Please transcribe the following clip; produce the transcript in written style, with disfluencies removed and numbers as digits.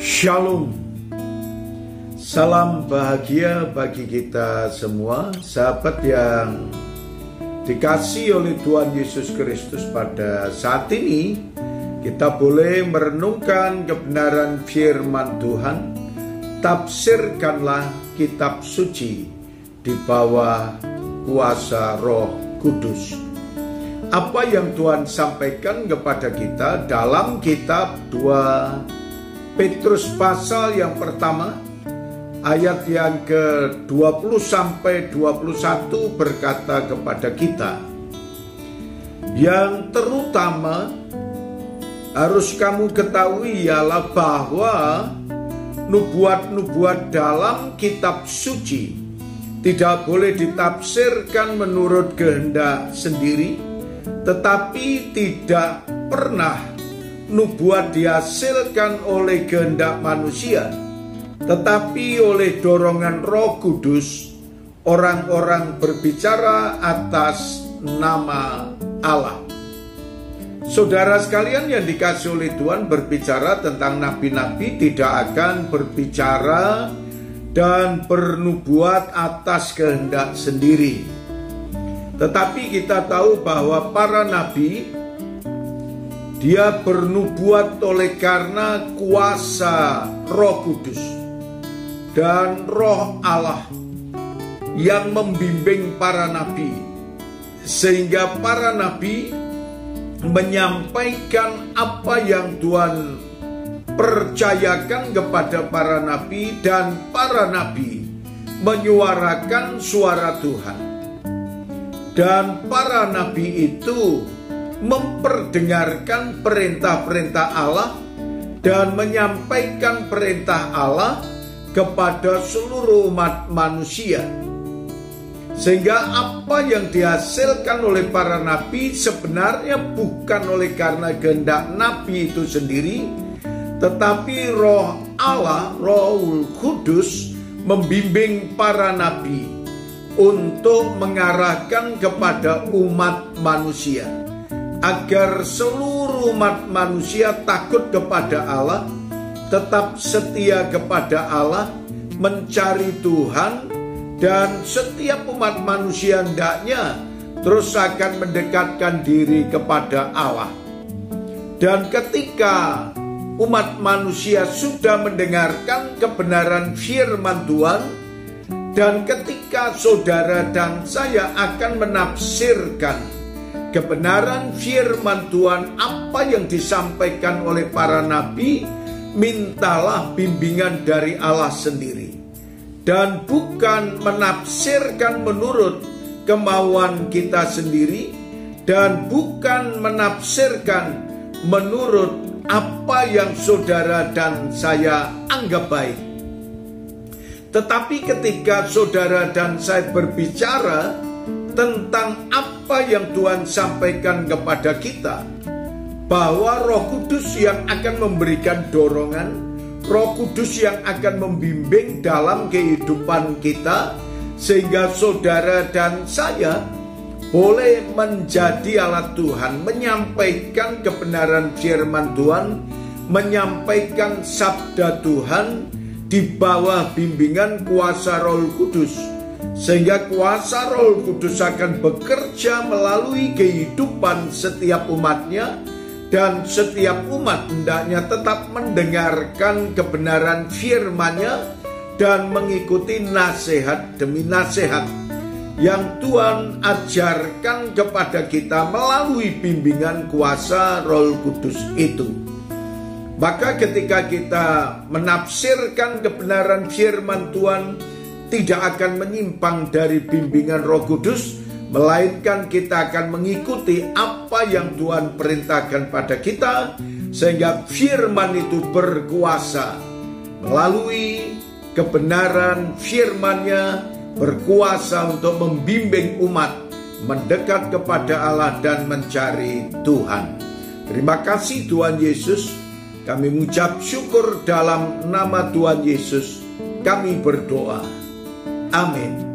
Shalom. Salam bahagia bagi kita semua, sahabat yang dikasihi oleh Tuhan Yesus Kristus. Pada saat ini kita boleh merenungkan kebenaran firman Tuhan. Tafsirkanlah kitab suci di bawah kuasa Roh Kudus. Apa yang Tuhan sampaikan kepada kita dalam kitab 2 Petrus pasal yang pertama, ayat yang ke-20 sampai 21 berkata kepada kita, yang terutama harus kamu ketahui ialah bahwa nubuat-nubuat dalam kitab suci tidak boleh ditafsirkan menurut kehendak sendiri, tetapi tidak pernah nubuat dihasilkan oleh kehendak manusia, tetapi oleh dorongan Roh Kudus orang-orang berbicara atas nama Allah. Saudara sekalian yang dikasihi oleh Tuhan, berbicara tentang nabi-nabi tidak akan berbicara dan bernubuat atas kehendak sendiri. Tetapi kita tahu bahwa para nabi, dia bernubuat oleh karena kuasa Roh Kudus dan Roh Allah yang membimbing para nabi, sehingga para nabi menyampaikan apa yang Tuhan percayakan kepada para nabi, dan para nabi menyuarakan suara Tuhan. Dan para nabi itu memperdengarkan perintah-perintah Allah dan menyampaikan perintah Allah kepada seluruh umat manusia. Sehingga apa yang dihasilkan oleh para nabi sebenarnya bukan oleh karena kehendak nabi itu sendiri, tetapi Roh Allah, Roh Kudus membimbing para nabi untuk mengarahkan kepada umat manusia, agar seluruh umat manusia takut kepada Allah, tetap setia kepada Allah, mencari Tuhan, dan setiap umat manusia hendaknya terus akan mendekatkan diri kepada Allah. Dan ketika umat manusia sudah mendengarkan kebenaran firman Tuhan, dan ketika saudara dan saya akan menafsirkan kebenaran firman Tuhan, apa yang disampaikan oleh para nabi, mintalah bimbingan dari Allah sendiri, dan bukan menafsirkan menurut kemauan kita sendiri, dan bukan menafsirkan menurut apa yang saudara dan saya anggap baik. Tetapi ketika saudara dan saya berbicara tentang apa yang Tuhan sampaikan kepada kita, bahwa Roh Kudus yang akan memberikan dorongan, Roh Kudus yang akan membimbing dalam kehidupan kita, sehingga saudara dan saya boleh menjadi alat Tuhan, menyampaikan kebenaran firman Tuhan, menyampaikan sabda Tuhan di bawah bimbingan kuasa Roh Kudus, sehingga kuasa Roh Kudus akan bekerja melalui kehidupan setiap umatnya, dan setiap umat hendaknya tetap mendengarkan kebenaran firman-Nya dan mengikuti nasihat demi nasihat yang Tuhan ajarkan kepada kita melalui bimbingan kuasa Roh Kudus itu. Maka ketika kita menafsirkan kebenaran firman Tuhan, tidak akan menyimpang dari bimbingan Roh Kudus, melainkan kita akan mengikuti apa yang Tuhan perintahkan pada kita, sehingga firman itu berkuasa melalui kebenaran firman-Nya, berkuasa untuk membimbing umat mendekat kepada Allah dan mencari Tuhan. Terima kasih Tuhan Yesus. Kami mengucap syukur dalam nama Tuhan Yesus. Kami berdoa. Amin.